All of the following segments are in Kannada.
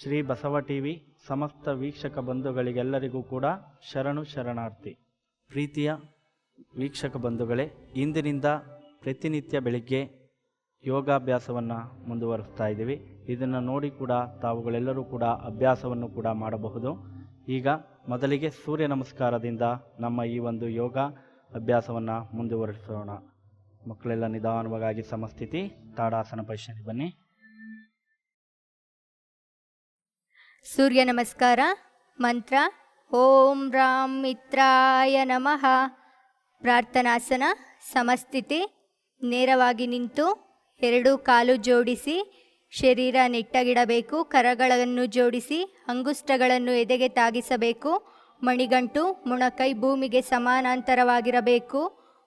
ಶ್ರೀ ಬಸವ ಟಿವಿ ಸಮಸ್ತ ವೀಕ್ಷಕ ಬಂಧುಗಳಿಗೆಲ್ಲರಿಗೂ ಕೂಡ ಶರಣಾರ್ಥಿ. ಪ್ರೀತಿಯ ವೀಕ್ಷಕ ಬಂಧುಗಳೇ, ಇಂದಿನಿಂದ ಪ್ರತಿನಿತ್ಯ ಬೆಳಿಗ್ಗೆ ಯೋಗಾಭ್ಯಾಸವನ್ನು ಮುಂದುವರಿಸ್ತಾ ಇದ್ದೀವಿ. ಇದನ್ನು ನೋಡಿ ಕೂಡ ತಾವುಗಳೆಲ್ಲರೂ ಕೂಡ ಅಭ್ಯಾಸವನ್ನು ಕೂಡ ಮಾಡಬಹುದು. ಈಗ ಮೊದಲಿಗೆ ಸೂರ್ಯ ನಮಸ್ಕಾರದಿಂದ ನಮ್ಮ ಈ ಒಂದು ಯೋಗ ಅಭ್ಯಾಸವನ್ನು ಮುಂದುವರಿಸೋಣ. ಮಕ್ಕಳೆಲ್ಲ ನಿಧಾನವಾಗಿ ಸಮಸ್ಥಿತಿ ತಾಡಾಸನ ಪೊಸಿಷನ್ಗೆ ಬನ್ನಿ. ಸೂರ್ಯ ನಮಸ್ಕಾರ ಮಂತ್ರ ಓಂ ರಾಮ್ ಮಿತ್ರಾಯ ನಮಃ. ಪ್ರಾರ್ಥನಾಸನ ಸಮಸ್ಥಿತಿ. ನೇರವಾಗಿ ನಿಂತು ಎರಡು ಕಾಲು ಜೋಡಿಸಿ ಶರೀರ ನೆಟ್ಟಗಿಡಬೇಕು. ಕರಗಳನ್ನು ಜೋಡಿಸಿ ಅಂಗುಷ್ಟಗಳನ್ನು ಎದೆಗೆ ತಾಗಿಸಬೇಕು. ಮಣಿಗಂಟು ಮೊಣಕೈ ಭೂಮಿಗೆ ಸಮಾನಾಂತರವಾಗಿರಬೇಕು.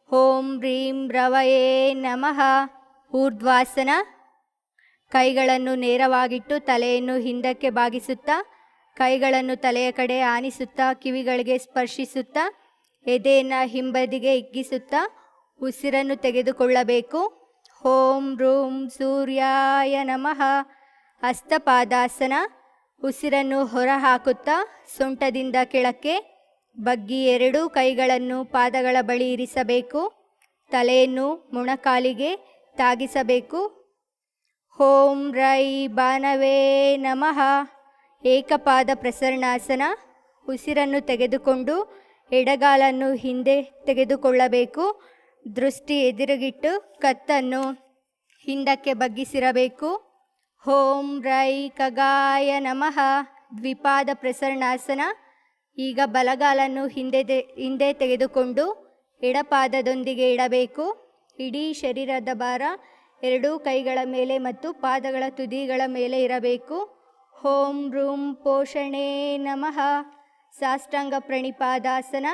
ಓಂ ರೀಂ ರವಯೇ ನಮಃ. ಊರ್ಧ್ವಾಸನ. ಕೈಗಳನ್ನು ನೇರವಾಗಿಟ್ಟು ತಲೆಯನ್ನು ಹಿಂದಕ್ಕೆ ಬಾಗಿಸುತ್ತಾ ಕೈಗಳನ್ನು ತಲೆಯ ಕಡೆ ಆನಿಸುತ್ತಾ ಕಿವಿಗಳಿಗೆ ಸ್ಪರ್ಶಿಸುತ್ತಾ ಎದೆಯನ್ನು ಹಿಂಬದಿಗೆ ಹಿಗ್ಗಿಸುತ್ತಾ ಉಸಿರನ್ನು ತೆಗೆದುಕೊಳ್ಳಬೇಕು. ಓಂ ರೂಂ ಸೂರ್ಯಾಯ ನಮಃ. ಹಸ್ತಪಾದಾಸನ. ಉಸಿರನ್ನು ಹೊರ ಹಾಕುತ್ತಾ ಸೊಂಟದಿಂದ ಕೆಳಕ್ಕೆ ಬಗ್ಗಿ ಎರಡೂ ಕೈಗಳನ್ನು ಪಾದಗಳ ಬಳಿ ಇರಿಸಬೇಕು. ತಲೆಯನ್ನು ಮೊಣಕಾಲಿಗೆ ತಾಗಿಸಬೇಕು. ಓಂ ರೈ ಬಾನವೇ ನಮಃ. ಏಕಪಾದ ಪ್ರಸರಣಾಸನ. ಉಸಿರನ್ನು ತೆಗೆದುಕೊಂಡು ಎಡಗಾಲನ್ನು ಹಿಂದೆ ತೆಗೆದುಕೊಳ್ಳಬೇಕು. ದೃಷ್ಟಿ ಎದುರುಗಿಟ್ಟು ಕತ್ತನ್ನು ಹಿಂದಕ್ಕೆ ಬಗ್ಗಿಸಿರಬೇಕು. ಓಂ ರೈ ಖಗಾಯ ನಮಃ. ದ್ವಿಪಾದ ಪ್ರಸರಣಾಸನ. ಈಗ ಬಲಗಾಲನ್ನು ಹಿಂದೆ ತೆಗೆದುಕೊಂಡು ಎಡಪಾದದೊಂದಿಗೆ ಇಡಬೇಕು. ಇಡೀ ಶರೀರದ ಭಾರ ಎರಡೂ ಕೈಗಳ ಮೇಲೆ ಮತ್ತು ಪಾದಗಳ ತುದಿಗಳ ಮೇಲೆ ಇರಬೇಕು. ಓಂ ರೂಂ ಪೋಷಣೆ ನಮಃ. ಸಾಷ್ಟಾಂಗ ಪ್ರಣಿಪಾದಾಸನ.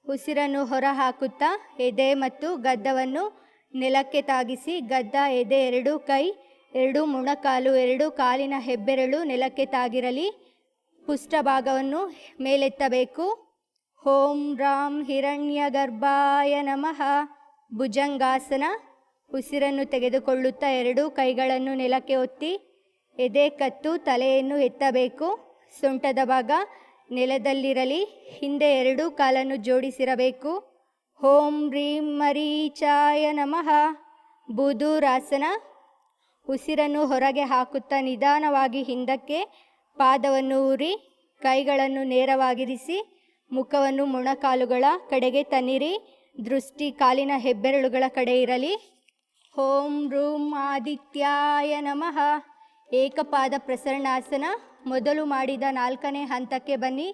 ಉಸಿರನ್ನು ಹೊರ ಹಾಕುತ್ತಾ ಎದೆ ಮತ್ತು ಗದ್ದವನ್ನು ನೆಲಕ್ಕೆ ತಾಗಿಸಿ ಗದ್ದ, ಎದೆ, ಎರಡೂ ಕೈ, ಎರಡೂ ಮೊಣಕಾಲು, ಎರಡೂ ಕಾಲಿನ ಹೆಬ್ಬೆರಳು ನೆಲಕ್ಕೆ ತಾಗಿರಲಿ. ಪುಷ್ಟಭಾಗವನ್ನು ಮೇಲೆತ್ತಬೇಕು. ಓಂ ರಾಂ ಹಿರಣ್ಯ ಗರ್ಭಾಯ ನಮಃ. ಭುಜಂಗಾಸನ. ಉಸಿರನ್ನು ತೆಗೆದುಕೊಳ್ಳುತ್ತಾ ಎರಡೂ ಕೈಗಳನ್ನು ನೆಲಕ್ಕೆ ಒತ್ತಿ ಎದೆ, ಕತ್ತು, ತಲೆಯನ್ನು ಎತ್ತಬೇಕು. ಸೊಂಟದ ಭಾಗ ನೆಲದಲ್ಲಿರಲಿ. ಹಿಂದೆ ಎರಡೂ ಕಾಲನ್ನು ಜೋಡಿಸಿರಬೇಕು. ಓಂ ರೀಂ ಮರೀಚಾಯ ನಮಃ. ಬೂದೂರಾಸನ. ಉಸಿರನ್ನು ಹೊರಗೆ ಹಾಕುತ್ತಾ ನಿಧಾನವಾಗಿ ಹಿಂದಕ್ಕೆ ಪಾದವನ್ನು ಊರಿ ಕೈಗಳನ್ನು ನೇರವಾಗಿರಿಸಿ ಮುಖವನ್ನು ಮೊಣಕಾಲುಗಳ ಕಡೆಗೆ ತನ್ನಿರಿ. ದೃಷ್ಟಿ ಕಾಲಿನ ಹೆಬ್ಬೆರಳುಗಳ ಕಡೆ ಇರಲಿ. ಓಂ ರೂಂ ಆದಿತ್ಯಾಯ ನಮಃ. ಏಕಪಾದ ಪ್ರಸರಣಾಸನ. ಮೊದಲು ಮಾಡಿದ 4ನೇ ಹಂತಕ್ಕೆ ಬನ್ನಿ.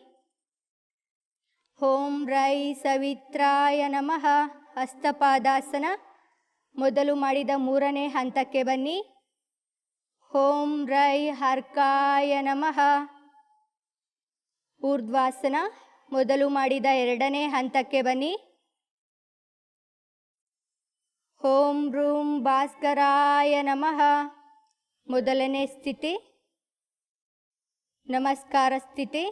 ಓಂ ರೈ ಸವಿತ್ರಾಯ ನಮಃ. ಹಸ್ತಪಾದಾಸನ. ಮೊದಲು ಮಾಡಿದ 3ನೇ ಹಂತಕ್ಕೆ ಬನ್ನಿ. ಓಂ ರೈ ಹರ್ಕಾಯ ನಮಃ. ಊರ್ಧ್ವಾಸನ. ಮೊದಲು ಮಾಡಿದ 2ನೇ ಹಂತಕ್ಕೆ ಬನ್ನಿ. ಓಂ ರೂಂ ಭಾಸ್ಕರಾಯ ನಮಃ. ಮೊದಲನೇ ಸ್ಥಿತಿ ನಮಸ್ಕಾರ ಸ್ಥಿತಿ.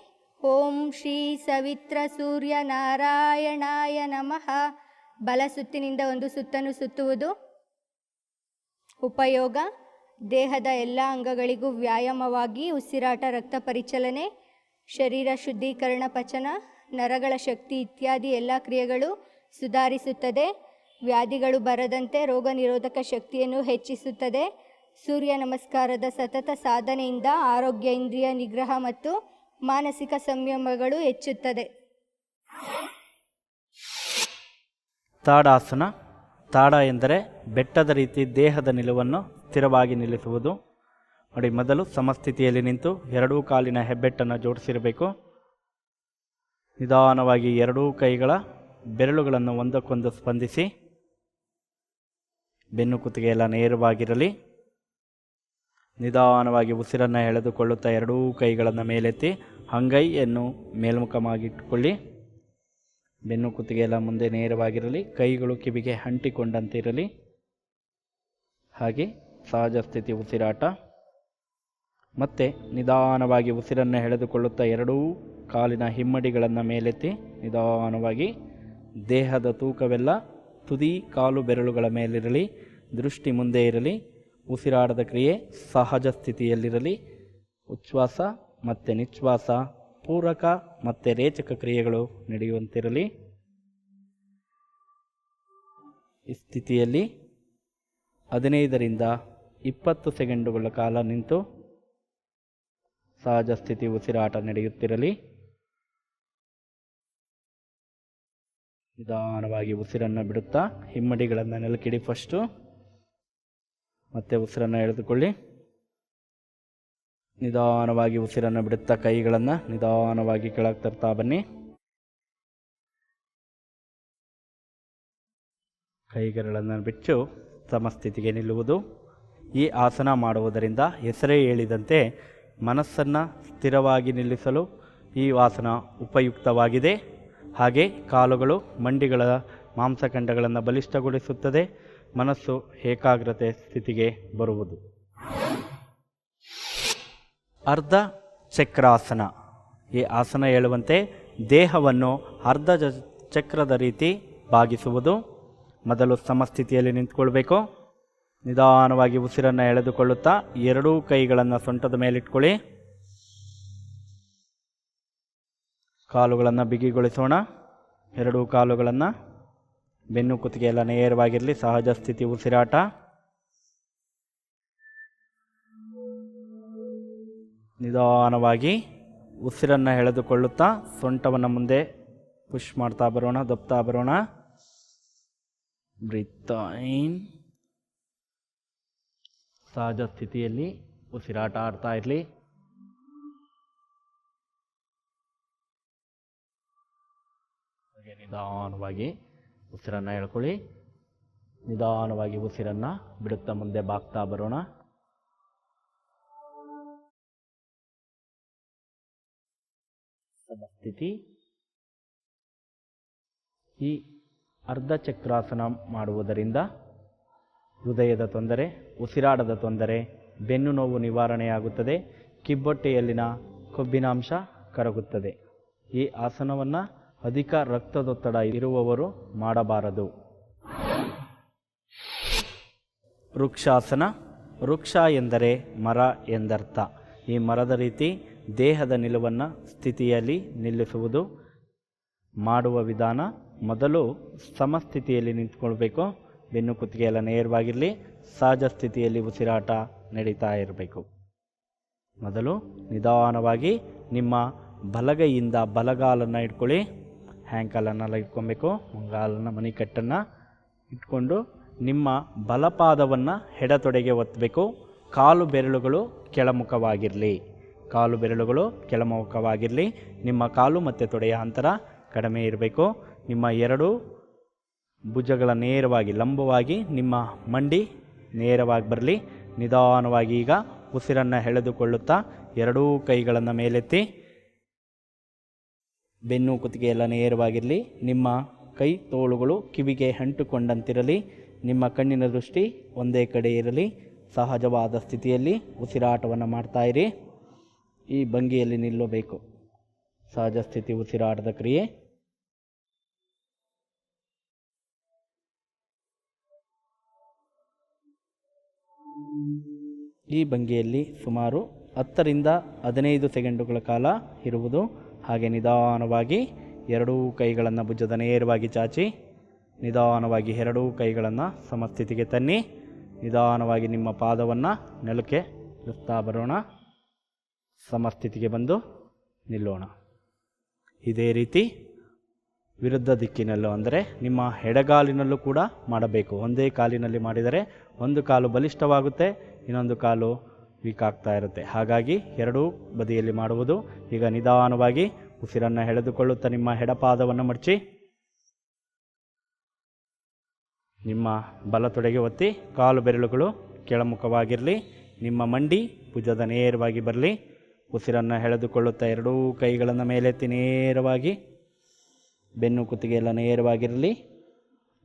ಓಂ ಶ್ರೀ ಸವಿತ್ರ ಸೂರ್ಯ ನಾರಾಯಣಾಯ ನಮಃ. ಬಲ ಸುತ್ತಿನಿಂದ ಒಂದು ಸುತ್ತನ್ನು ಸುತ್ತುವುದು. ಉಪಯೋಗ: ದೇಹದ ಎಲ್ಲ ಅಂಗಗಳಿಗೂ ವ್ಯಾಯಾಮವಾಗಿ ಉಸಿರಾಟ, ರಕ್ತ ಪರಿಚಲನೆ, ಶರೀರ ಶುದ್ಧೀಕರಣ, ಪಚನ, ನರಗಳ ಶಕ್ತಿ ಇತ್ಯಾದಿ ಎಲ್ಲ ಕ್ರಿಯೆಗಳು ಸುಧಾರಿಸುತ್ತದೆ. ವ್ಯಾಧಿಗಳು ಬರದಂತೆ ರೋಗ ನಿರೋಧಕ ಶಕ್ತಿಯನ್ನು ಹೆಚ್ಚಿಸುತ್ತದೆ. ಸೂರ್ಯ ನಮಸ್ಕಾರದ ಸತತ ಸಾಧನೆಯಿಂದ ಆರೋಗ್ಯ, ಇಂದ್ರಿಯ ನಿಗ್ರಹ ಮತ್ತು ಮಾನಸಿಕ ಸಂಯಮಗಳು ಹೆಚ್ಚುತ್ತದೆ. ತಾಡಾಸನ. ತಾಡ ಎಂದರೆ ಬೆಟ್ಟದ ರೀತಿ ದೇಹದ ನಿಲುವನ್ನು ಸ್ಥಿರವಾಗಿ ನಿಲ್ಲಿಸುವುದು. ನೋಡಿ, ಮೊದಲು ಸಮಸ್ಥಿತಿಯಲ್ಲಿ ನಿಂತು ಎರಡೂ ಕಾಲಿನ ಹೆಬ್ಬೆಟ್ಟನ್ನು ಜೋಡಿಸಿರಬೇಕು. ನಿಧಾನವಾಗಿ ಎರಡೂ ಕೈಗಳ ಬೆರಳುಗಳನ್ನು ಒಂದಕ್ಕೊಂದು ಸ್ಪಂದಿಸಿ ಬೆನ್ನು ಕುತ್ತಿಗೆ ಎಲ್ಲ ನೇರವಾಗಿರಲಿ. ನಿಧಾನವಾಗಿ ಉಸಿರನ್ನು ಎಳೆದುಕೊಳ್ಳುತ್ತಾ ಎರಡೂ ಕೈಗಳನ್ನು ಮೇಲೆತ್ತಿ ಅಂಗೈಯನ್ನು ಮೇಲ್ಮುಖವಾಗಿಟ್ಟುಕೊಳ್ಳಿ. ಬೆನ್ನು ಕುತ್ತಿಗೆ ಎಲ್ಲ ಮುಂದೆ ನೇರವಾಗಿರಲಿ. ಕೈಗಳು ಕಿವಿಗೆ ಅಂಟಿಕೊಂಡಂತೆ ಇರಲಿ. ಹಾಗೆ ಸಹಜ ಸ್ಥಿತಿ ಉಸಿರಾಟ. ಮತ್ತೆ ನಿಧಾನವಾಗಿ ಉಸಿರನ್ನು ಎಳೆದುಕೊಳ್ಳುತ್ತಾ ಎರಡೂ ಕಾಲಿನ ಹಿಮ್ಮಡಿಗಳನ್ನು ಮೇಲೆತ್ತಿ ನಿಧಾನವಾಗಿ ದೇಹದ ತೂಕವೆಲ್ಲ ತುದಿ ಕಾಲು ಬೆರಳುಗಳ ಮೇಲಿರಲಿ. ದೃಷ್ಟಿ ಮುಂದೆ ಇರಲಿ. ಉಸಿರಾಟದ ಕ್ರಿಯೆ ಸಹಜ ಸ್ಥಿತಿಯಲ್ಲಿರಲಿ. ಉಚ್ಛ್ವಾಸ ಮತ್ತು ನಿಶ್ವಾಸ ಪೂರಕ ಮತ್ತು ರೇಚಕ ಕ್ರಿಯೆಗಳು ನಡೆಯುವಂತಿರಲಿ. ಈ ಸ್ಥಿತಿಯಲ್ಲಿ 15ರಿಂದ 20 ಸೆಕೆಂಡುಗಳ ಕಾಲ ನಿಂತು ಸಹಜ ಸ್ಥಿತಿ ಉಸಿರಾಟ ನಡೆಯುತ್ತಿರಲಿ. ನಿಧಾನವಾಗಿ ಉಸಿರನ್ನು ಬಿಡುತ್ತಾ ಹಿಮ್ಮಡಿಗಳನ್ನು ನೆಲಕಿಡಿ ಫಸ್ಟು, ಮತ್ತೆ ಉಸಿರನ್ನು ಎಳೆದುಕೊಳ್ಳಿ. ನಿಧಾನವಾಗಿ ಉಸಿರನ್ನು ಬಿಡುತ್ತಾ ಕೈಗಳನ್ನು ನಿಧಾನವಾಗಿ ಕೆಳಗೆ ತರ್ತಾ ಬನ್ನಿ. ಕೈಗಳನ್ನು ಬಿಚ್ಚು ಸಮಸ್ಥಿತಿಗೆ ನಿಲ್ಲುವುದು. ಈ ಆಸನ ಮಾಡುವುದರಿಂದ ಹೆಸರೇ ಹೇಳಿದಂತೆ ಮನಸ್ಸನ್ನು ಸ್ಥಿರವಾಗಿ ನಿಲ್ಲಿಸಲು ಈ ಆಸನ ಉಪಯುಕ್ತವಾಗಿದೆ. ಹಾಗೆ ಕಾಲುಗಳು ಮಂಡಿಗಳ ಮಾಂಸಖಂಡಗಳನ್ನು ಬಲಿಷ್ಠಗೊಳಿಸುತ್ತದೆ. ಮನಸ್ಸು ಏಕಾಗ್ರತೆ ಸ್ಥಿತಿಗೆ ಬರುವುದು. ಅರ್ಧ ಚಕ್ರಾಸನ. ಈ ಆಸನ ಹೇಳುವಂತೆ ದೇಹವನ್ನು ಅರ್ಧ ಚಕ್ರದ ರೀತಿ ಬಾಗಿಸುವುದು. ಮೊದಲು ಸಮಸ್ಥಿತಿಯಲ್ಲಿ ನಿಂತ್ಕೊಳ್ಬೇಕು. ನಿಧಾನವಾಗಿ ಉಸಿರನ್ನು ಎಳೆದುಕೊಳ್ಳುತ್ತಾ ಎರಡೂ ಕೈಗಳನ್ನು ಸೊಂಟದ ಮೇಲಿಟ್ಕೊಳ್ಳಿ. ಕಾಲುಗಳನ್ನು ಬಿಗಿಗೊಳಿಸೋಣ. ಎರಡೂ ಕಾಲುಗಳನ್ನು, ಬೆನ್ನು ಕುತ್ತಿಗೆ ಎಲ್ಲ ನೇರವಾಗಿರಲಿ. ಸಹಜ ಸ್ಥಿತಿ ಉಸಿರಾಟ. ನಿಧಾನವಾಗಿ ಉಸಿರನ್ನು ಎಳೆದುಕೊಳ್ಳುತ್ತಾ ಸೊಂಟವನ್ನು ಮುಂದೆ ಪುಷ್ ಮಾಡ್ತಾ ಬರೋಣ, ದಬ್ತಾ ಬರೋಣ. ಬ್ರೀತ್ ಇನ್. ಸಹಜ ಸ್ಥಿತಿಯಲ್ಲಿ ಉಸಿರಾಟ ಆಡ್ತಾ ಇರಲಿ. ನಿಧಾನವಾಗಿ ಉಸಿರನ್ನು ಎಳ್ಕೊಳ್ಳಿ. ನಿಧಾನವಾಗಿ ಉಸಿರನ್ನು ಬಿಡುತ್ತಾ ಮುಂದೆ ಬಾಗ್ತಾ ಬರೋಣ. ಸಮಸ್ಥಿತಿ. ಈ ಅರ್ಧ ಚಕ್ರಾಸನ ಮಾಡುವುದರಿಂದ ಹೃದಯದ ತೊಂದರೆ, ಉಸಿರಾಟದ ತೊಂದರೆ, ಬೆನ್ನು ನೋವು ನಿವಾರಣೆಯಾಗುತ್ತದೆ. ಕಿಬ್ಬೊಟ್ಟೆಯಲ್ಲಿನ ಕೊಬ್ಬಿನಾಂಶ ಕರಗುತ್ತದೆ. ಈ ಆಸನವನ್ನು ಅಧಿಕ ರಕ್ತದೊತ್ತಡ ಇರುವವರು ಮಾಡಬಾರದು. ವೃಕ್ಷಾಸನ. ವೃಕ್ಷ ಎಂದರೆ ಮರ ಎಂದರ್ಥ. ಈ ಮರದ ರೀತಿ ದೇಹದ ನಿಲುವನ್ನು ಸ್ಥಿತಿಯಲ್ಲಿ ನಿಲ್ಲಿಸುವುದು. ಮಾಡುವ ವಿಧಾನ: ಮೊದಲು ಸಮಸ್ಥಿತಿಯಲ್ಲಿ ನಿಂತ್ಕೊಳ್ಬೇಕು. ಬೆನ್ನು ಕುತ್ತಿಗೆ ಎಲ್ಲ ನೇರವಾಗಿರಲಿ. ಸಹಜ ಸ್ಥಿತಿಯಲ್ಲಿ ಉಸಿರಾಟ ನಡೀತಾ ಇರಬೇಕು. ಮೊದಲು ನಿಧಾನವಾಗಿ ನಿಮ್ಮ ಬಲಗೈಯಿಂದ ಬಲಗಾಲನ್ನು ಇಟ್ಕೊಳ್ಳಿ. ಹ್ಯಾಂಕಲನ್ನೆಲ್ಲ ಇಟ್ಕೊಬೇಕು. ಮುಂಗಾಲನ್ನು, ಮಣಿಕಟ್ಟನ್ನು ಇಟ್ಕೊಂಡು ನಿಮ್ಮ ಬಲಪಾದವನ್ನು ಎಡತೊಡೆಗೆ ಒತ್ತಬೇಕು. ಕಾಲು ಬೆರಳುಗಳು ಕೆಳಮುಖವಾಗಿರಲಿ. ಕಾಲು ಬೆರಳುಗಳು ಕೆಳಮುಖವಾಗಿರಲಿ. ನಿಮ್ಮ ಕಾಲು ಮತ್ತು ತೊಡೆಯ ಅಂತರ ಕಡಿಮೆ ಇರಬೇಕು. ನಿಮ್ಮ ಎರಡು ಭುಜಗಳ ನೇರವಾಗಿ ಲಂಬವಾಗಿ ನಿಮ್ಮ ಮಂಡಿ ನೇರವಾಗಿ ಬರಲಿ. ನಿಧಾನವಾಗಿ ಈಗ ಉಸಿರನ್ನು ಎಳೆದುಕೊಳ್ಳುತ್ತಾ ಎರಡೂ ಕೈಗಳನ್ನು ಮೇಲೆತ್ತಿ. ಬೆನ್ನು ಕುತ್ತಿಗೆ ಎಲ್ಲ ನೇರವಾಗಿರಲಿ. ನಿಮ್ಮ ಕೈ ತೋಳುಗಳು ಕಿವಿಗೆ ಅಂಟುಕೊಂಡಂತಿರಲಿ. ನಿಮ್ಮ ಕಣ್ಣಿನ ದೃಷ್ಟಿ ಒಂದೇ ಕಡೆ ಇರಲಿ. ಸಹಜವಾದ ಸ್ಥಿತಿಯಲ್ಲಿ ಉಸಿರಾಟವನ್ನು ಮಾಡ್ತಾ ಇರಿ. ಈ ಭಂಗಿಯಲ್ಲಿ ನಿಲ್ಲಬೇಕು. ಸಹಜ ಸ್ಥಿತಿ ಉಸಿರಾಟದ ಕ್ರಿಯೆ. ಈ ಭಂಗಿಯಲ್ಲಿ ಸುಮಾರು 10ರಿಂದ 15 ಸೆಕೆಂಡುಗಳ ಕಾಲ ಇರುವುದು. ಹಾಗೆ ನಿಧಾನವಾಗಿ ಎರಡೂ ಕೈಗಳನ್ನು ಭುಜದ ನೇರವಾಗಿ ಚಾಚಿ ನಿಧಾನವಾಗಿ ಎರಡೂ ಕೈಗಳನ್ನು ಸಮಸ್ಥಿತಿಗೆ ತನ್ನಿ. ನಿಧಾನವಾಗಿ ನಿಮ್ಮ ಪಾದವನ್ನು ನೆಲಕ್ಕೆ ಇಳಿಸ್ತಾ ಬರೋಣ. ಸಮಸ್ಥಿತಿಗೆ ಬಂದು ನಿಲ್ಲೋಣ. ಇದೇ ರೀತಿ ವಿರುದ್ಧ ದಿಕ್ಕಿನಲ್ಲೂ, ಅಂದರೆ ನಿಮ್ಮ ಎಡಗಾಲಿನಲ್ಲೂ ಕೂಡ ಮಾಡಬೇಕು. ಒಂದೇ ಕಾಲಿನಲ್ಲಿ ಮಾಡಿದರೆ ಒಂದು ಕಾಲು ಬಲಿಷ್ಠವಾಗುತ್ತೆ, ಇನ್ನೊಂದು ಕಾಲು ವೀಕ್ ಆಗ್ತಾ ಇರುತ್ತೆ. ಹಾಗಾಗಿ ಎರಡೂ ಬದಿಯಲ್ಲಿ ಮಾಡುವುದು. ಈಗ ನಿಧಾನವಾಗಿ ಉಸಿರನ್ನು ಎಳೆದುಕೊಳ್ಳುತ್ತಾ ನಿಮ್ಮ ಎಡಪಾದವನ್ನು ಮಡಚಿ ನಿಮ್ಮ ಬಲ ತೊಡೆಗೆ ಒತ್ತಿ. ಕಾಲು ಬೆರಳುಗಳು ಕೆಳಮುಖವಾಗಿರಲಿ. ನಿಮ್ಮ ಮಂಡಿ ಭುಜದ ನೇರವಾಗಿ ಬರಲಿ. ಉಸಿರನ್ನು ಎಳೆದುಕೊಳ್ಳುತ್ತಾ ಎರಡೂ ಕೈಗಳನ್ನು ಮೇಲೆತ್ತಿ ನೇರವಾಗಿ. ಬೆನ್ನು ಕುತ್ತಿಗೆ ಎಲ್ಲ ನೇರವಾಗಿರಲಿ.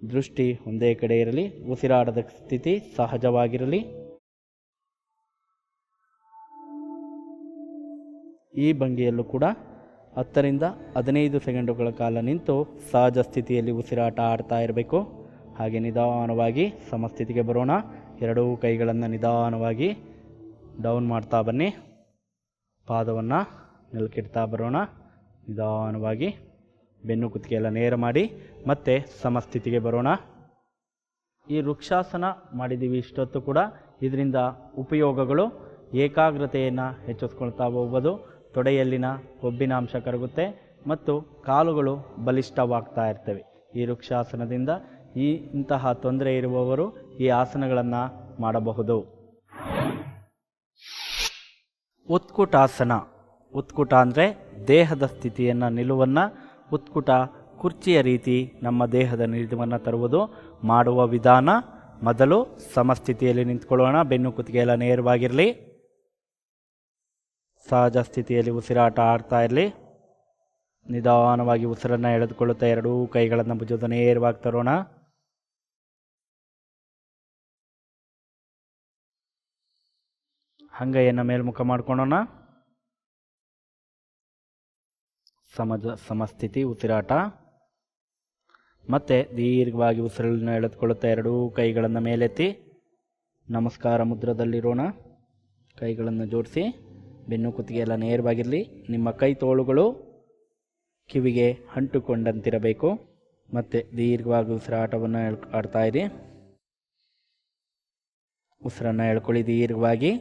ದೃಷ್ಟಿ ಒಂದೇ ಕಡೆ ಇರಲಿ. ಉಸಿರಾಟದ ಸ್ಥಿತಿ ಸಹಜವಾಗಿರಲಿ. ಈ ಭಂಗಿಯಲ್ಲೂ ಕೂಡ 10ರಿಂದ 15 ಸೆಕೆಂಡುಗಳ ಕಾಲ ನಿಂತು ಸಹಜ ಸ್ಥಿತಿಯಲ್ಲಿ ಉಸಿರಾಟ ಆಡ್ತಾ ಇರಬೇಕು. ಹಾಗೆ ನಿಧಾನವಾಗಿ ಸಮಸ್ಥಿತಿಗೆ ಬರೋಣ. ಎರಡೂ ಕೈಗಳನ್ನು ನಿಧಾನವಾಗಿ ಡೌನ್ ಮಾಡ್ತಾ ಬನ್ನಿ. ಪಾದವನ್ನು ನೆಲಕ್ಕಿಡ್ತಾ ಬರೋಣ. ನಿಧಾನವಾಗಿ ಬೆನ್ನು ಕುತ್ತಿಗೆ ಎಲ್ಲ ನೇರ ಮಾಡಿ ಮತ್ತೆ ಸಮಸ್ಥಿತಿಗೆ ಬರೋಣ. ಈ ವೃಕ್ಷಾಸನ ಮಾಡಿದ್ದೀವಿ ಇಷ್ಟೊತ್ತು ಕೂಡ. ಇದರಿಂದ ಉಪಯೋಗಗಳು: ಏಕಾಗ್ರತೆಯನ್ನು ಹೆಚ್ಚಿಸ್ಕೊಳ್ತಾ ಹೋಗ್ಬೋದು, ತೊಡೆಯಲ್ಲಿನ ಕೊಬ್ಬಿನ ಅಂಶ ಕರಗುತ್ತೆ ಮತ್ತು ಕಾಲುಗಳು ಬಲಿಷ್ಠವಾಗ್ತಾ ಇರ್ತವೆ. ಈ ವೃಕ್ಷಾಸನದಿಂದ ಇಂತಹ ತೊಂದರೆ ಇರುವವರು ಈ ಆಸನಗಳನ್ನು ಮಾಡಬಹುದು. ಉತ್ಕುಟಾಸನ. ಉತ್ಕುಟ ಅಂದರೆ ದೇಹದ ಸ್ಥಿತಿಯನ್ನು, ನಿಲುವನ್ನು. ಉತ್ಕುಟ ಕುರ್ಚಿಯ ರೀತಿ ನಮ್ಮ ದೇಹದ ನಿಲುವನ್ನು ತರುವುದು. ಮಾಡುವ ವಿಧಾನ: ಮೊದಲು ಸಮಸ್ಥಿತಿಯಲ್ಲಿ ನಿಂತ್ಕೊಳ್ಳೋಣ. ಬೆನ್ನು ಕುತ್ತಿಗೆ ಎಲ್ಲ ನೇರವಾಗಿರಲಿ. ಸಹಜ ಸ್ಥಿತಿಯಲ್ಲಿ ಉಸಿರಾಟ ಆಡ್ತಾ ಇರಲಿ. ನಿಧಾನವಾಗಿ ಉಸಿರನ್ನು ಎಳೆದುಕೊಳ್ಳುತ್ತಾ ಎರಡೂ ಕೈಗಳನ್ನು ಭುಜದ ನೇರವಾಗಿ ತರೋಣ. ಅಂಗೈಯನ್ನು ಮೇಲ್ಮುಖ ಮಾಡ್ಕೊಳ್ಳೋಣ. ಸಮಸ್ಥಿತಿ ಉಸಿರಾಟ. ಮತ್ತೆ ದೀರ್ಘವಾಗಿ ಉಸಿರನ್ನು ಎಳೆದುಕೊಳ್ಳುತ್ತಾ ಎರಡೂ ಕೈಗಳನ್ನು ಮೇಲೆತ್ತಿ ನಮಸ್ಕಾರ ಮುದ್ರದಲ್ಲಿರೋಣ. ಕೈಗಳನ್ನು ಜೋಡಿಸಿ ಬೆನ್ನು ಕುತ್ತಿಗೆ ಎಲ್ಲ ನೇರವಾಗಿರಲಿ. ನಿಮ್ಮ ಕೈ ತೋಳುಗಳು ಕಿವಿಗೆ ಅಂಟುಕೊಂಡಂತಿರಬೇಕು. ಮತ್ತು ದೀರ್ಘವಾಗಿ ಉಸಿರಾಟವನ್ನು ಆಡ್ತಾ ಇರಿ. ಉಸಿರನ್ನು ಎಳ್ಕೊಳ್ಳಿ. ದೀರ್ಘವಾಗಿ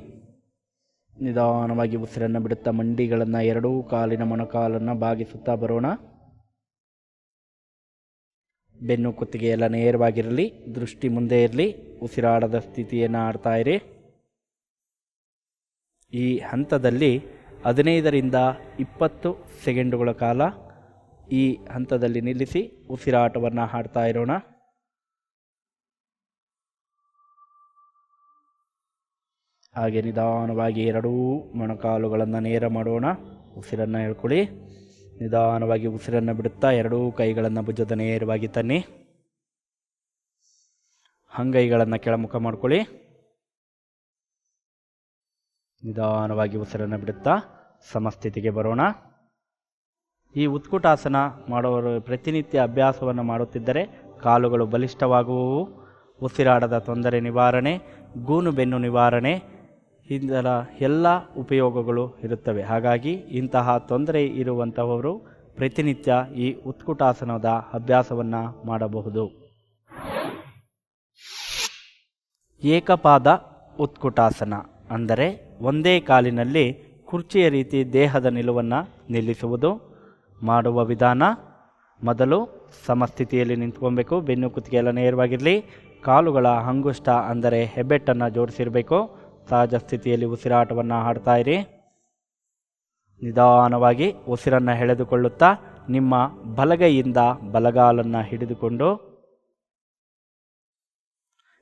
ನಿಧಾನವಾಗಿ ಉಸಿರನ್ನು ಬಿಡುತ್ತಾ ಮಂಡಿಗಳನ್ನು, ಎರಡೂ ಕಾಲಿನ ಮೊಣಕಾಲನ್ನು ಬಾಗಿಸುತ್ತಾ ಬರೋಣ. ಬೆನ್ನು ಕುತ್ತಿಗೆ ಎಲ್ಲ ನೇರವಾಗಿರಲಿ. ದೃಷ್ಟಿ ಮುಂದೆ ಇರಲಿ. ಉಸಿರಾಡದ ಸ್ಥಿತಿಯನ್ನು ಆಡ್ತಾ ಇರಿ. ಈ ಹಂತದಲ್ಲಿ 15ರಿಂದ 20 ಸೆಕೆಂಡುಗಳ ಕಾಲ ಈ ಹಂತದಲ್ಲಿ ನಿಲ್ಲಿಸಿ ಉಸಿರಾಟವನ್ನು ಹಾಡ್ತಾ ಇರೋಣ. ಹಾಗೆ ನಿಧಾನವಾಗಿ ಎರಡೂ ಮೊಣಕಾಲುಗಳನ್ನು ನೇರ ಮಾಡೋಣ. ಉಸಿರನ್ನು ಎಳ್ಕೊಳ್ಳಿ. ನಿಧಾನವಾಗಿ ಉಸಿರನ್ನು ಬಿಡುತ್ತಾ ಎರಡೂ ಕೈಗಳನ್ನು ಭುಜದ ನೇರವಾಗಿ ತನ್ನಿ. ಅಂಗೈಗಳನ್ನು ಕೆಳಮುಖ ಮಾಡ್ಕೊಳ್ಳಿ. ನಿಧಾನವಾಗಿ ಉಸಿರನ್ನು ಬಿಡುತ್ತಾ ಸಮಸ್ಥಿತಿಗೆ ಬರೋಣ. ಈ ಉತ್ಕುಟಾಸನ ಮಾಡುವವರು ಪ್ರತಿನಿತ್ಯ ಅಭ್ಯಾಸವನ್ನು ಮಾಡುತ್ತಿದ್ದರೆ ಕಾಲುಗಳು ಬಲಿಷ್ಠವಾಗುವವು. ಉಸಿರಾಡದ ತೊಂದರೆ ನಿವಾರಣೆ, ಗೂನು ಬೆನ್ನು ನಿವಾರಣೆ, ಇದರ ಎಲ್ಲ ಉಪಯೋಗಗಳು ಇರುತ್ತವೆ. ಹಾಗಾಗಿ ಇಂತಹ ತೊಂದರೆ ಇರುವಂಥವರು ಪ್ರತಿನಿತ್ಯ ಈ ಉತ್ಕುಟಾಸನದ ಅಭ್ಯಾಸವನ್ನು ಮಾಡಬಹುದು. ಏಕಪಾದ ಉತ್ಕುಟಾಸನ ಅಂದರೆ ಒಂದೇ ಕಾಲಿನಲ್ಲಿ ಕುರ್ಚಿಯ ರೀತಿ ದೇಹದ ನಿಲುವನ್ನು ನಿಲ್ಲಿಸುವುದು. ಮಾಡುವ ವಿಧಾನ: ಮೊದಲು ಸಮಸ್ಥಿತಿಯಲ್ಲಿ ನಿಂತ್ಕೊಬೇಕು. ಬೆನ್ನು ಕುತ್ತಿಗೆ ಎಲ್ಲ ನೇರವಾಗಿರಲಿ. ಕಾಲುಗಳ ಅಂಗುಷ್ಟ ಅಂದರೆ ಹೆಬ್ಬೆಟ್ಟನ್ನು ಜೋಡಿಸಿರಬೇಕು. ಸಹಜ ಸ್ಥಿತಿಯಲ್ಲಿ ಉಸಿರಾಟವನ್ನು ಆಡ್ತಾ ಇರಿ. ನಿಧಾನವಾಗಿ ಉಸಿರನ್ನು ಎಳೆದುಕೊಳ್ಳುತ್ತಾ ನಿಮ್ಮ ಬಲಗೈಯಿಂದ ಬಲಗಾಲನ್ನು ಹಿಡಿದುಕೊಂಡು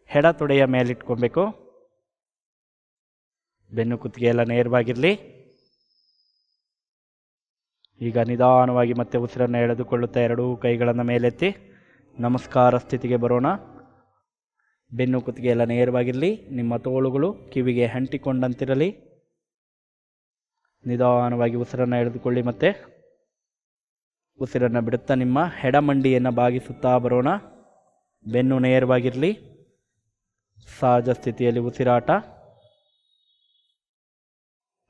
ಎಡತೊಡೆಯ ಮೇಲಿಟ್ಕೊಬೇಕು. ಬೆನ್ನು ಕುತ್ತಿಗೆ ಎಲ್ಲ ನೇರವಾಗಿರಲಿ. ಈಗ ನಿಧಾನವಾಗಿ ಮತ್ತೆ ಉಸಿರನ್ನು ಎಳೆದುಕೊಳ್ಳುತ್ತಾ ಎರಡೂ ಕೈಗಳನ್ನು ಮೇಲೆತ್ತಿ ನಮಸ್ಕಾರ ಸ್ಥಿತಿಗೆ ಬರೋಣ. ಬೆನ್ನು ಕುತ್ತಿಗೆ ಎಲ್ಲ ನೇರವಾಗಿರಲಿ. ನಿಮ್ಮ ತೋಳುಗಳು ಕಿವಿಗೆ ಅಂಟಿಕೊಂಡಂತಿರಲಿ. ನಿಧಾನವಾಗಿ ಉಸಿರನ್ನು ಎಳೆದುಕೊಳ್ಳಿ. ಮತ್ತೆ ಉಸಿರನ್ನು ಬಿಡುತ್ತಾ ನಿಮ್ಮ ಎಡಮಂಡಿಯನ್ನು ಬಾಗಿಸುತ್ತಾ ಬರೋಣ. ಬೆನ್ನು ನೇರವಾಗಿರಲಿ. ಸಹಜ ಸ್ಥಿತಿಯಲ್ಲಿ ಉಸಿರಾಟ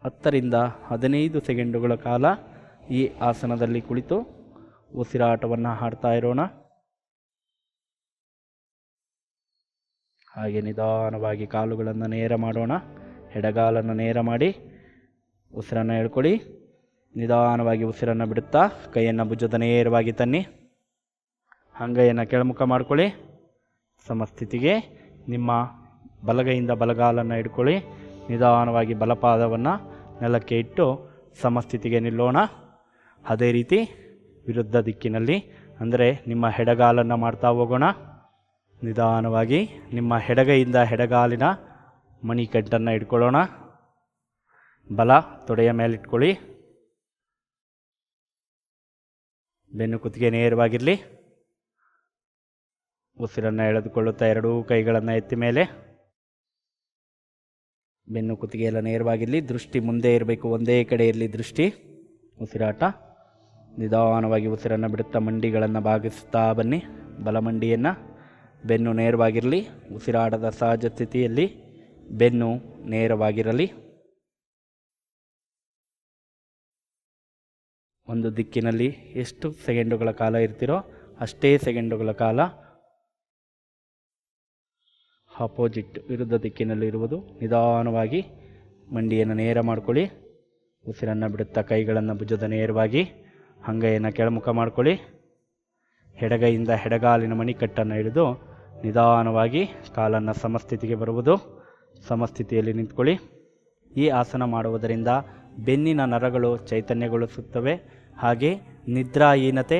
10ರಿಂದ 15 ಸೆಕೆಂಡುಗಳ ಕಾಲ ಈ ಆಸನದಲ್ಲಿ ಕುಳಿತು ಉಸಿರಾಟವನ್ನು ಹಾಡ್ತಾ ಇರೋಣ. ಹಾಗೆ ನಿಧಾನವಾಗಿ ಕಾಲುಗಳನ್ನು ನೇರ ಮಾಡೋಣ. ಎಡಗಾಲನ್ನು ನೇರ ಮಾಡಿ ಉಸಿರನ್ನು ಎಳ್ಕೊಳ್ಳಿ. ನಿಧಾನವಾಗಿ ಉಸಿರನ್ನು ಬಿಡುತ್ತಾ ಕೈಯನ್ನು ಭುಜದ ನೇರವಾಗಿ ತನ್ನಿ. ಅಂಗೈಯನ್ನು ಕೆಳಮುಖ ಮಾಡ್ಕೊಳ್ಳಿ. ಸಮಸ್ಥಿತಿಗೆ ನಿಮ್ಮ ಬಲಗೈಯಿಂದ ಬಲಗಾಲನ್ನು ಹಿಡ್ಕೊಳ್ಳಿ. ನಿಧಾನವಾಗಿ ಬಲಪಾದವನ್ನು ನೆಲಕ್ಕೆ ಇಟ್ಟು ಸಮಸ್ಥಿತಿಗೆ ನಿಲ್ಲೋಣ. ಅದೇ ರೀತಿ ವಿರುದ್ಧ ದಿಕ್ಕಿನಲ್ಲಿ ಅಂದರೆ ನಿಮ್ಮ ಎಡಗಾಲನ್ನು ಮಾಡ್ತಾ ಹೋಗೋಣ. ನಿಧಾನವಾಗಿ ನಿಮ್ಮ ಎಡಗೈಯಿಂದ ಎಡಗಾಲಿನ ಮಣಿಕಟ್ಟನ್ನು ಇಟ್ಕೊಳ್ಳೋಣ. ಬಲ ತೊಡೆಯ ಮೇಲಿಟ್ಕೊಳ್ಳಿ. ಬೆನ್ನು ಕುತ್ತಿಗೆ ನೇರವಾಗಿರಲಿ. ಉಸಿರನ್ನು ಎಳೆದುಕೊಳ್ಳುತ್ತಾ ಎರಡೂ ಕೈಗಳನ್ನು ಎತ್ತಿ ಮೇಲೆ. ಬೆನ್ನು ಕುತ್ತಿಗೆ ಎಲ್ಲ ನೇರವಾಗಿರಲಿ. ದೃಷ್ಟಿ ಮುಂದೆ ಇರಬೇಕು. ಒಂದೇ ಕಡೆ ಇರಲಿ ದೃಷ್ಟಿ. ಉಸಿರಾಟ. ನಿಧಾನವಾಗಿ ಉಸಿರನ್ನು ಬಿಡುತ್ತಾ ಮಂಡಿಗಳನ್ನು ಬಾಗಿಸುತ್ತಾ ಬನ್ನಿ. ಬಲಮಂಡಿಯನ್ನು. ಬೆನ್ನು ನೇರವಾಗಿರಲಿ. ಉಸಿರಾಟದ ಸಹಜ ಸ್ಥಿತಿಯಲ್ಲಿ ಬೆನ್ನು ನೇರವಾಗಿರಲಿ. ಒಂದು ದಿಕ್ಕಿನಲ್ಲಿ ಎಷ್ಟು ಸೆಕೆಂಡುಗಳ ಕಾಲ ಇರ್ತೀರೋ ಅಷ್ಟೇ ಸೆಕೆಂಡುಗಳ ಕಾಲ ಆಪೋಸಿಟ್ ವಿರುದ್ಧ ದಿಕ್ಕಿನಲ್ಲಿ ಇರುವುದು. ನಿಧಾನವಾಗಿ ಮಂಡಿಯನ್ನು ನೇರ ಮಾಡ್ಕೊಳ್ಳಿ. ಉಸಿರನ್ನು ಬಿಡುತ್ತಾ ಕೈಗಳನ್ನು ಭುಜದ ನೇರವಾಗಿ, ಅಂಗೈಯನ್ನು ಕೆಳಮುಖ ಮಾಡ್ಕೊಳ್ಳಿ. ಎಡಗೈಯಿಂದ ಎಡಗಾಲಿನ ಮಣಿಕಟ್ಟನ್ನು ಹಿಡಿದು ನಿಧಾನವಾಗಿ ಕಾಲನ್ನು ಸಮಸ್ಥಿತಿಗೆ ಬರುವುದು. ಸಮಸ್ಥಿತಿಯಲ್ಲಿ ನಿಂತ್ಕೊಳ್ಳಿ. ಈ ಆಸನ ಮಾಡುವುದರಿಂದ ಬೆನ್ನಿನ ನರಗಳು ಚೈತನ್ಯಗೊಳಿಸುತ್ತವೆ. ಹಾಗೆ ನಿದ್ರಾಹೀನತೆ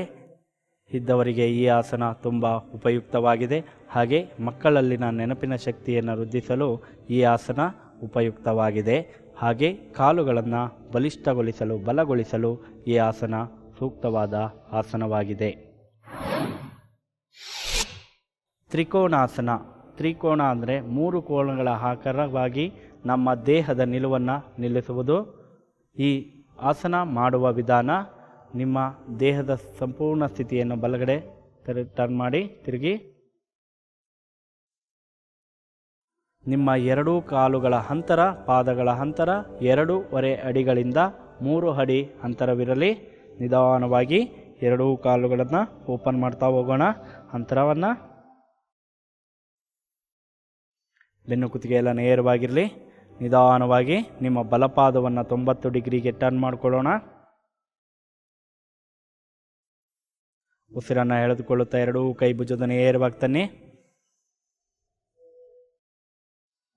ಇದ್ದವರಿಗೆ ಈ ಆಸನ ತುಂಬ ಉಪಯುಕ್ತವಾಗಿದೆ. ಹಾಗೆ ಮಕ್ಕಳಲ್ಲಿನ ನೆನಪಿನ ಶಕ್ತಿಯನ್ನು ವೃದ್ಧಿಸಲು ಈ ಆಸನ ಉಪಯುಕ್ತವಾಗಿದೆ. ಹಾಗೆ ಕಾಲುಗಳನ್ನು ಬಲಗೊಳಿಸಲು ಈ ಆಸನ ಸೂಕ್ತವಾದ ಆಸನವಾಗಿದೆ. ತ್ರಿಕೋಣಾಸನ. ತ್ರಿಕೋಣ ಅಂದರೆ 3 ಕೋನಗಳ ಆಕಾರವಾಗಿ ನಮ್ಮ ದೇಹದ ನಿಲುವನ್ನು ನಿಲ್ಲಿಸುವುದು. ಈ ಆಸನ ಮಾಡುವ ವಿಧಾನ, ನಿಮ್ಮ ದೇಹದ ಸಂಪೂರ್ಣ ಸ್ಥಿತಿಯನ್ನು ಬಲಗಡೆ ಟರ್ನ್ ಮಾಡಿ ತಿರುಗಿ ನಿಮ್ಮ 2 ಕಾಲುಗಳ ಅಂತರ, ಪಾದಗಳ ಅಂತರ 2.5 ಅಡಿಗಳಿಂದ 3 ಅಡಿ ಅಂತರವಿರಲಿ. ನಿಧಾನವಾಗಿ 2 ಕಾಲುಗಳನ್ನು ಓಪನ್ ಮಾಡ್ತಾ ಹೋಗೋಣ. ಅಂತರವನ್ನು ಬೆನ್ನು ಕುತ್ತಿಗೆ ಎಲ್ಲ ನೇರವಾಗಿರಲಿ. ನಿಧಾನವಾಗಿ ನಿಮ್ಮ ಬಲಪಾದವನ್ನು 90 ಡಿಗ್ರಿಗೆ ಟರ್ನ್ ಮಾಡಿಕೊಳ್ಳೋಣ. ಉಸಿರನ್ನು ಎಳೆದುಕೊಳ್ಳುತ್ತಾ 2 ಕೈ ಭುಜದ ನೇರವಾಗಿ ತನ್ನಿ.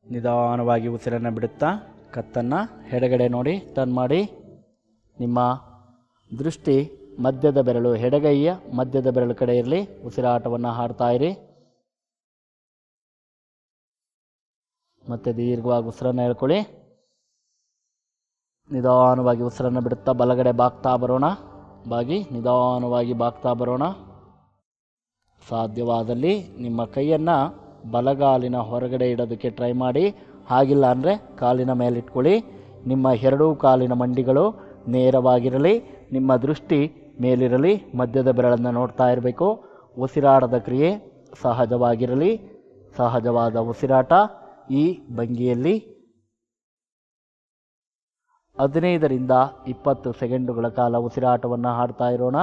ನಿಧಾನವಾಗಿ ಉಸಿರನ್ನು ಬಿಡುತ್ತಾ ಕತ್ತನ್ನು ಎಡಗಡೆ ನೋಡಿ ಟರ್ನ್ ಮಾಡಿ. ನಿಮ್ಮ ದೃಷ್ಟಿ ಮಧ್ಯದ ಬೆರಳು, ಎಡಗೈಯ ಮಧ್ಯದ ಬೆರಳು ಕಡೆ ಇರಲಿ. ಉಸಿರಾಟವನ್ನು ಹಾಡ್ತಾ ಇರಿ. ಮತ್ತೆ ದೀರ್ಘವಾಗಿ ಉಸಿರನ್ನು ಎಳ್ಕೊಳ್ಳಿ. ನಿಧಾನವಾಗಿ ಉಸಿರನ್ನು ಬಿಡುತ್ತಾ ಬಲಗಡೆ ಬಾಗ್ತಾ ಬರೋಣ. ನಿಧಾನವಾಗಿ ಬಾಗ್ತಾ ಬರೋಣ. ಸಾಧ್ಯವಾದಲ್ಲಿ ನಿಮ್ಮ ಕೈಯನ್ನು ಬಲಗಾಲಿನ ಹೊರಗಡೆ ಇಡೋದಕ್ಕೆ ಟ್ರೈ ಮಾಡಿ. ಹಾಗಿಲ್ಲ ಅಂದರೆ ಕಾಲಿನ ಮೇಲಿಟ್ಕೊಳ್ಳಿ. ನಿಮ್ಮ 2 ಕಾಲಿನ ಮಂಡಿಗಳು ನೇರವಾಗಿರಲಿ. ನಿಮ್ಮ ದೃಷ್ಟಿ ಮೇಲಿರಲಿ. ಮಧ್ಯದ ಬೆರಳನ್ನು ನೋಡ್ತಾ ಇರಬೇಕು. ಉಸಿರಾಟದ ಕ್ರಿಯೆ ಸಹಜವಾಗಿರಲಿ. ಸಹಜವಾದ ಉಸಿರಾಟ. ಈ ಭಂಗಿಯಲ್ಲಿ 15ರಿಂದ 20 ಸೆಕೆಂಡುಗಳ ಕಾಲ ಉಸಿರಾಟವನ್ನು ಹಾಡ್ತಾ ಇರೋಣ.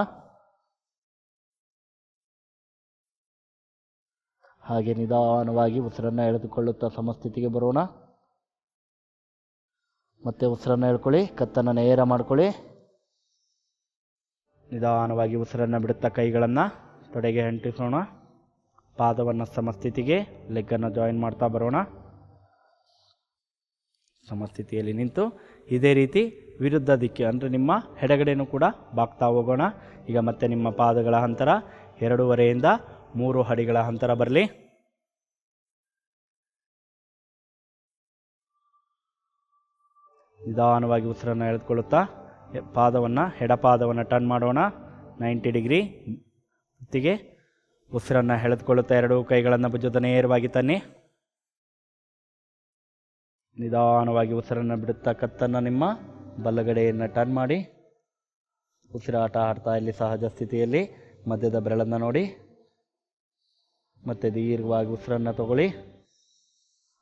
ಹಾಗೆ ನಿಧಾನವಾಗಿ ಉಸಿರನ್ನು ಎಳೆದುಕೊಳ್ಳುತ್ತಾ ಸಮಸ್ಥಿತಿಗೆ ಬರೋಣ. ಮತ್ತೆ ಉಸಿರನ್ನು ಎಳ್ಕೊಳ್ಳಿ. ಕತ್ತನ್ನು ನೇರ ಮಾಡ್ಕೊಳ್ಳಿ. ನಿಧಾನವಾಗಿ ಉಸಿರನ್ನು ಬಿಡುತ್ತಾ ಕೈಗಳನ್ನು ತೊಡೆಗೆ ಅಂಟಿಸೋಣ. ಪಾದವನ್ನು ಸಮಸ್ಥಿತಿಗೆ, ಲೆಗ್ಗನ್ನು ಜಾಯಿನ್ ಮಾಡ್ತಾ ಬರೋಣ. ಸಮಸ್ಥಿತಿಯಲ್ಲಿ ನಿಂತು ಇದೇ ರೀತಿ ವಿರುದ್ಧ ದಿಕ್ಕಿ ಅಂದರೆ ನಿಮ್ಮ ಎಡಗಡೆನೂ ಕೂಡ ಬಾಗ್ತಾ ಹೋಗೋಣ. ಈಗ ಮತ್ತೆ ನಿಮ್ಮ ಪಾದಗಳ ಅಂತರ 2.5ರಿಂದ 3 ಅಡಿಗಳ ಅಂತರ ಬರಲಿ. ನಿಧಾನವಾಗಿ ಉಸಿರನ್ನು ಎಳೆದುಕೊಳ್ಳುತ್ತಾ ಎಡಪಾದವನ್ನು ಟರ್ನ್ ಮಾಡೋಣ 90 ಡಿಗ್ರಿ. ಹೊತ್ತಿಗೆ ಉಸಿರನ್ನು ಎಳೆದುಕೊಳ್ಳುತ್ತಾ 2 ಕೈಗಳನ್ನು ಭುಜದ ನೇರವಾಗಿ ತನ್ನಿ. ನಿಧಾನವಾಗಿ ಉಸಿರನ್ನು ಬಿಡುತ್ತಾ ಕತ್ತನ್ನು ನಿಮ್ಮ ಬಲಗಡೆಯನ್ನು ಟರ್ನ್ ಮಾಡಿ. ಉಸಿರಾಟ ಆಡ್ತಾ ಇಲ್ಲಿ ಸಹಜ ಸ್ಥಿತಿಯಲ್ಲಿ ಮಧ್ಯದ ಬೆರಳನ್ನು ನೋಡಿ. ಮತ್ತೆ ದೀರ್ಘವಾಗಿ ಉಸಿರನ್ನು ತಗೊಳ್ಳಿ.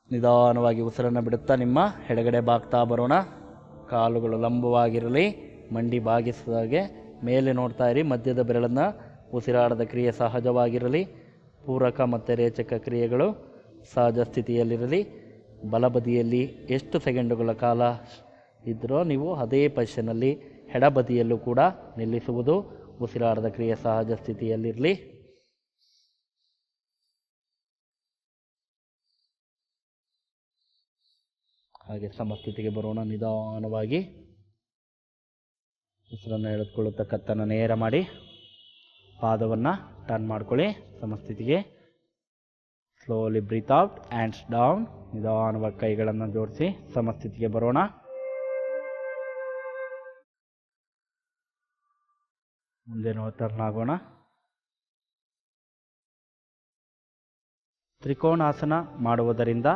ನಿಧಾನವಾಗಿ ಉಸಿರನ್ನು ಬಿಡುತ್ತಾ ನಿಮ್ಮ ಎಡಗಡೆ ಬಾಗ್ತಾ ಬರೋಣ. ಕಾಲುಗಳು ಲಂಬವಾಗಿರಲಿ. ಮಂಡಿ ಬಾಗಿಸಿದಾಗೆ ಮೇಲೆ ನೋಡ್ತಾ ಇರಿ. ಮಧ್ಯದ ಬೆರಳನ್ನು ಉಸಿರಾಟದ ಕ್ರಿಯೆ ಸಹಜವಾಗಿರಲಿ. ಪೂರಕ ಮತ್ತು ರೇಚಕ ಕ್ರಿಯೆಗಳು ಸಹಜ ಸ್ಥಿತಿಯಲ್ಲಿರಲಿ. ಬಲಬದಿಯಲ್ಲಿ ಎಷ್ಟು ಸೆಕೆಂಡುಗಳ ಕಾಲ ಇದ್ದರೋ ನೀವು ಅದೇ ಪೊಸಿಷನ್ನಲ್ಲಿ ಎಡಬದಿಯಲ್ಲೂ ಕೂಡ ನಿಲ್ಲಿಸುವುದು. ಉಸಿರಾಟದ ಕ್ರಿಯೆ ಸಹಜ ಸ್ಥಿತಿಯಲ್ಲಿರಲಿ. ಹಾಗೆ ಸಮಸ್ಥಿತಿಗೆ ಬರೋಣ. ನಿಧಾನವಾಗಿ ಉಸಿರನ್ನು ಎಳೆದುಕೊಳ್ಳುತ್ತಾ ಕತ್ತನ್ನು ನೇರ ಮಾಡಿ ಪಾದವನ್ನು ಟರ್ನ್ ಮಾಡ್ಕೊಳ್ಳಿ ಸಮಸ್ಥಿತಿಗೆ. Slowly breathe out, hands down. ನಿಧಾನವಾಗಿ ಕೈಗಳನ್ನು ಜೋಡಿಸಿ ಸಮಸ್ಥಿತಿಗೆ ಬರೋಣ. ಮುಂದೆ ಟರ್ನ್ ಆಗೋಣ. ತ್ರಿಕೋಣಾಸನ ಮಾಡುವುದರಿಂದ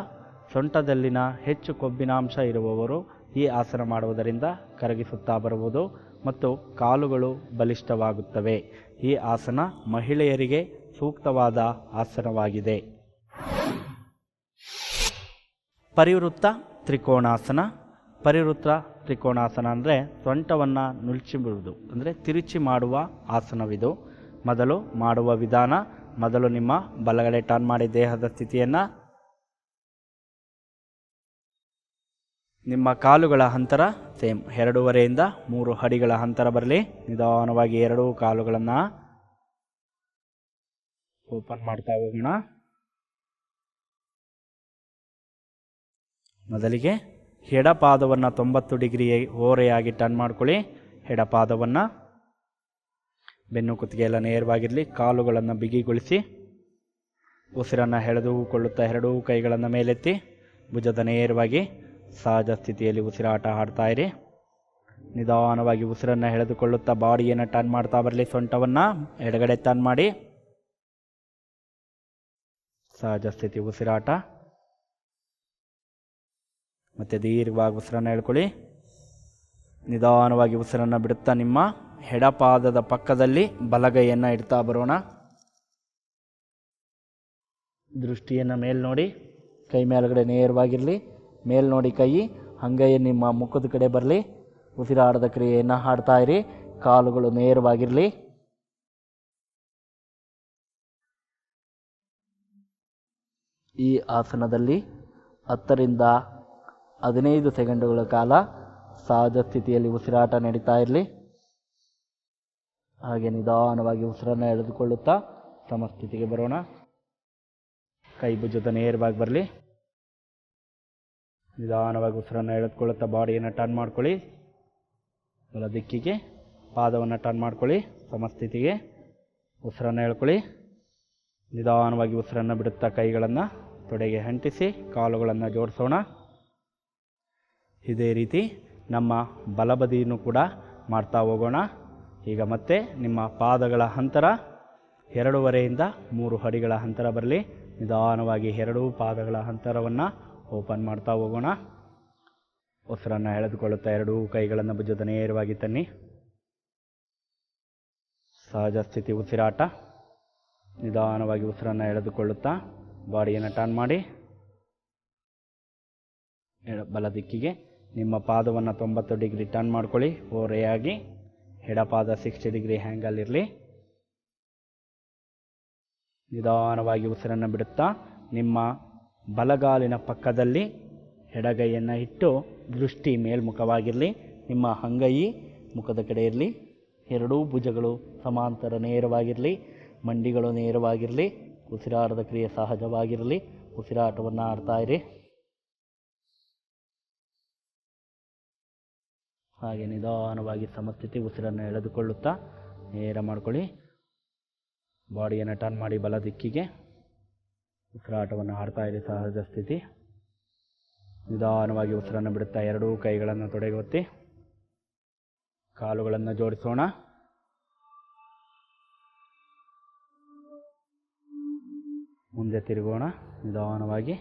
ಸೊಂಟದಲ್ಲಿನ ಹೆಚ್ಚು ಕೊಬ್ಬಿನಾಂಶ ಇರುವವರು ಈ ಆಸನ ಮಾಡುವುದರಿಂದ ಕರಗಿಸುತ್ತಾ ಬರುವುದು ಮತ್ತು ಕಾಲುಗಳು ಬಲಿಷ್ಠವಾಗುತ್ತವೆ. ಈ ಆಸನ ಮಹಿಳೆಯರಿಗೆ ಸೂಕ್ತವಾದ ಆಸನವಾಗಿದೆ. ಪರಿವೃತ್ತ ತ್ರಿಕೋಣಾಸನ. ಪರಿವೃತ್ತ ತ್ರಿಕೋಣಾಸನ ಅಂದರೆ ಸೊಂಟವನ್ನು ನುಲ್ಚಿ ಬಿಡುವುದು, ಅಂದರೆ ತಿರುಚಿ ಮಾಡುವ ಆಸನವಿದು. ಮೊದಲು ಮಾಡುವ ವಿಧಾನ, ಮೊದಲು ನಿಮ್ಮ ಬಲಗಡೆ ಟರ್ನ್ ಮಾಡಿ ದೇಹದ ಸ್ಥಿತಿಯನ್ನು, ನಿಮ್ಮ ಕಾಲುಗಳ ಅಂತರ ಸೇಮ್ 2.5 ಇಂದ 3 ಅಡಿಗಳ ಅಂತರ ಬರಲಿ. ನಿಧಾನವಾಗಿ ಎರಡೂ ಕಾಲುಗಳನ್ನು ಓಪನ್ ಮಾಡ್ತಾ ಹೋಗೋಣ. ಮೊದಲಿಗೆ ಎಡಪಾದವನ್ನು 90 ಡಿಗ್ರಿ ಓರೆಯಾಗಿ ಟರ್ನ್ ಮಾಡ್ಕೊಳ್ಳಿ. ಎಡಪಾದವನ್ನು ಬೆನ್ನು ಕುತ್ತಿಗೆ ಎಲ್ಲ ನೇರವಾಗಿರಲಿ. ಕಾಲುಗಳನ್ನು ಬಿಗಿಗೊಳಿಸಿ ಉಸಿರನ್ನು ಎಳೆದುಕೊಳ್ಳುತ್ತಾ ಎರಡೂ ಕೈಗಳನ್ನು ಮೇಲೆತ್ತಿ ಭುಜದ ನೇರವಾಗಿ ಸಹಜ ಸ್ಥಿತಿಯಲ್ಲಿ ಉಸಿರಾಟ ಆಡ್ತಾ ಇರಿ. ನಿಧಾನವಾಗಿ ಉಸಿರನ್ನು ಎಳೆದುಕೊಳ್ಳುತ್ತಾ ಬಾಡಿಯನ್ನು ಟರ್ನ್ ಮಾಡ್ತಾ ಬರಲಿ. ಸೊಂಟವನ್ನು ಎಡಗಡೆ ಟರ್ನ್ ಮಾಡಿ ಸಹಜ ಸ್ಥಿತಿ ಉಸಿರಾಟ. ಮತ್ತು ದೀರ್ಘವಾಗಿ ಉಸಿರನ್ನು ಎಳ್ಕೊಳ್ಳಿ. ನಿಧಾನವಾಗಿ ಉಸಿರನ್ನು ಬಿಡುತ್ತಾ ನಿಮ್ಮ ಎಡಪಾದದ ಪಕ್ಕದಲ್ಲಿ ಬಲಗೈಯನ್ನು ಇಡ್ತಾ ಬರೋಣ. ದೃಷ್ಟಿಯನ್ನು ಮೇಲ್ ನೋಡಿ, ಕೈ ಮೇಲ್ಗಡೆ ನೇರವಾಗಿರಲಿ. ಮೇಲ್ ನೋಡಿ ಕೈ, ಅಂಗೈ ನಿಮ್ಮ ಮುಖದ ಕಡೆ ಬರಲಿ. ಉಸಿರಾಡದ ಕ್ರಿಯೆಯನ್ನು ಹಾಡ್ತಾ ಇರಿ. ಕಾಲುಗಳು ನೇರವಾಗಿರಲಿ. ಈ ಆಸನದಲ್ಲಿ 10 ರಿಂದ 15 ಸೆಕೆಂಡುಗಳ ಕಾಲ ಸಹಜ ಸ್ಥಿತಿಯಲ್ಲಿ ಉಸಿರಾಟ ನಡೀತಾ ಇರಲಿ. ಹಾಗೆ ನಿಧಾನವಾಗಿ ಉಸಿರನ್ನು ಎಳೆದುಕೊಳ್ಳುತ್ತಾ ಸಮಸ್ಥಿತಿಗೆ ಬರೋಣ. ಕೈ ಭುಜದ ನೇರವಾಗಿ ಬರಲಿ. ನಿಧಾನವಾಗಿ ಉಸಿರನ್ನು ಎಳೆದುಕೊಳ್ಳುತ್ತಾ ಬಾಡಿಯನ್ನು ಟರ್ನ್ ಮಾಡ್ಕೊಳ್ಳಿ. ಬಲ ದಿಕ್ಕಿಗೆ ಪಾದವನ್ನು ಟರ್ನ್ ಮಾಡ್ಕೊಳ್ಳಿ. ಸಮಸ್ಥಿತಿಗೆ ಉಸಿರನ್ನು ಎಳ್ಕೊಳ್ಳಿ. ನಿಧಾನವಾಗಿ ಉಸಿರನ್ನು ಬಿಡುತ್ತಾ ಕೈಗಳನ್ನು ತೊಡೆಗೆ ಅಂಟಿಸಿ ಕಾಲುಗಳನ್ನು ಜೋಡಿಸೋಣ. ಇದೇ ರೀತಿ ನಮ್ಮ ಬಲಬದಿಯನ್ನು ಕೂಡ ಮಾಡ್ತಾ ಹೋಗೋಣ. ಈಗ ಮತ್ತೆ ನಿಮ್ಮ ಪಾದಗಳ ಅಂತರ 2.5 ಇಂದ 3 ಅಡಿಗಳ ಅಂತರ ಬರಲಿ. ನಿಧಾನವಾಗಿ ಎರಡೂ ಪಾದಗಳ ಅಂತರವನ್ನು ಓಪನ್ ಮಾಡ್ತಾ ಹೋಗೋಣ. ಉಸಿರನ್ನು ಎಳೆದುಕೊಳ್ಳುತ್ತಾ ಎರಡೂ ಕೈಗಳನ್ನು ಭುಜದ ನೇರವಾಗಿ ತನ್ನಿ. ಸಹಜ ಸ್ಥಿತಿ ಉಸಿರಾಟ. ನಿಧಾನವಾಗಿ ಉಸಿರನ್ನು ಎಳೆದುಕೊಳ್ಳುತ್ತಾ ಬಾಡಿಯನ್ನು ಟರ್ನ್ ಮಾಡಿ ಬಲ ದಿಕ್ಕಿಗೆ. ನಿಮ್ಮ ಪಾದವನ್ನು 90 ಡಿಗ್ರಿ ಟರ್ನ್ ಮಾಡ್ಕೊಳ್ಳಿ. ಓರೆಯಾಗಿ ಎಡಪಾದ 60 ಡಿಗ್ರಿ ಹ್ಯಾಂಗಲ್ ಇರಲಿ. ನಿಧಾನವಾಗಿ ಉಸಿರನ್ನು ಬಿಡುತ್ತಾ ನಿಮ್ಮ ಬಲಗಾಲಿನ ಪಕ್ಕದಲ್ಲಿ ಎಡಗೈಯನ್ನು ಇಟ್ಟು ದೃಷ್ಟಿ ಮೇಲ್ಮುಖವಾಗಿರಲಿ. ನಿಮ್ಮ ಅಂಗೈ ಮುಖದ ಕಡೆ ಇರಲಿ. ಎರಡೂ ಭುಜಗಳು ಸಮಾಂತರ ನೇರವಾಗಿರಲಿ. ಮಂಡಿಗಳು ನೇರವಾಗಿರಲಿ. ಉಸಿರಾಟದ ಕ್ರಿಯೆ ಸಹಜವಾಗಿರಲಿ. ಉಸಿರಾಟವನ್ನು ಆಡ್ತಾ ಇರಿ. ಹಾಗೆ ನಿಧಾನವಾಗಿ ಸಮಸ್ಥಿತಿ ಉಸಿರನ್ನು ಎಳೆದುಕೊಳ್ಳುತ್ತಾ ನೇರ ಮಾಡ್ಕೊಳ್ಳಿ. ಬಾಡಿಯನ್ನು ಟರ್ನ್ ಮಾಡಿ ಬಲ ದಿಕ್ಕಿಗೆ. ಉಸಿರಾಟವನ್ನು ಆಡ್ತಾ ಇರಿ. ಸಹಜ ಸ್ಥಿತಿ. ನಿಧಾನವಾಗಿ ಉಸಿರನ್ನು ಬಿಡುತ್ತಾ ಎರಡೂ ಕೈಗಳನ್ನು ತೊಡೆಗೆ ಒತ್ತಿ ಕಾಲುಗಳನ್ನು ಜೋಡಿಸೋಣ. ಮುಂದೆ ತಿರುಗೋಣ. ನಿಧಾನವಾಗಿ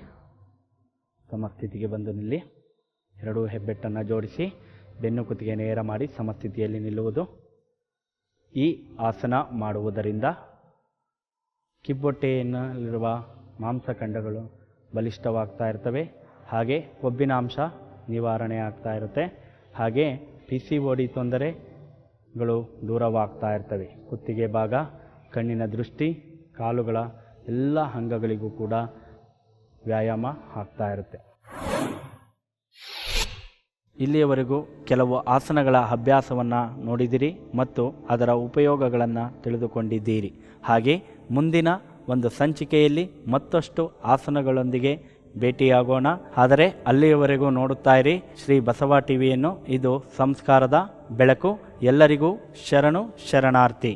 ಸಮಸ್ಥಿತಿಗೆ ಬಂದು ನಿಲ್ಲಿ. ಎರಡೂ ಹೆಬ್ಬೆಟ್ಟನ್ನು ಜೋಡಿಸಿ ಬೆನ್ನು ಕುತ್ತಿಗೆ ನೇರ ಮಾಡಿ ಸಮಸ್ಥಿತಿಯಲ್ಲಿ ನಿಲ್ಲುವುದು. ಈ ಆಸನ ಮಾಡುವುದರಿಂದ ಕಿಬ್ಬೊಟ್ಟೆಯಲ್ಲಿರುವ ಮಾಂಸಖಂಡಗಳು ಬಲಿಷ್ಠವಾಗ್ತಾ ಇರ್ತವೆ. ಹಾಗೆ ಕೊಬ್ಬಿನ ಅಂಶ ನಿವಾರಣೆ ಆಗ್ತಾ ಇರುತ್ತೆ. ಹಾಗೆ PCOD ತೊಂದರೆಗಳು ದೂರವಾಗ್ತಾ ಇರ್ತವೆ. ಕುತ್ತಿಗೆ ಭಾಗ, ಕಣ್ಣಿನ ದೃಷ್ಟಿ, ಕಾಲುಗಳ ಎಲ್ಲ ಅಂಗಗಳಿಗೂ ಕೂಡ ವ್ಯಾಯಾಮ ಆಗ್ತಾ ಇರುತ್ತೆ. ಇಲ್ಲಿಯವರೆಗೂ ಕೆಲವು ಆಸನಗಳ ಅಭ್ಯಾಸವನ್ನು ನೋಡಿದಿರಿ ಮತ್ತು ಅದರ ಉಪಯೋಗಗಳನ್ನು ತಿಳಿದುಕೊಂಡಿದ್ದೀರಿ. ಹಾಗೆ ಮುಂದಿನ ಒಂದು ಸಂಚಿಕೆಯಲ್ಲಿ ಮತ್ತಷ್ಟು ಆಸನಗಳೊಂದಿಗೆ ಭೇಟಿಯಾಗೋಣ. ಆದರೆ ಅಲ್ಲಿಯವರೆಗೂ ನೋಡುತ್ತಾ ಇರಿ ಶ್ರೀ ಬಸವ ಟಿವಿಯನ್ನು. ಇದು ಸಂಸ್ಕಾರದ ಬೆಳಕು. ಎಲ್ಲರಿಗೂ ಶರಣು ಶರಣಾರ್ಥಿ.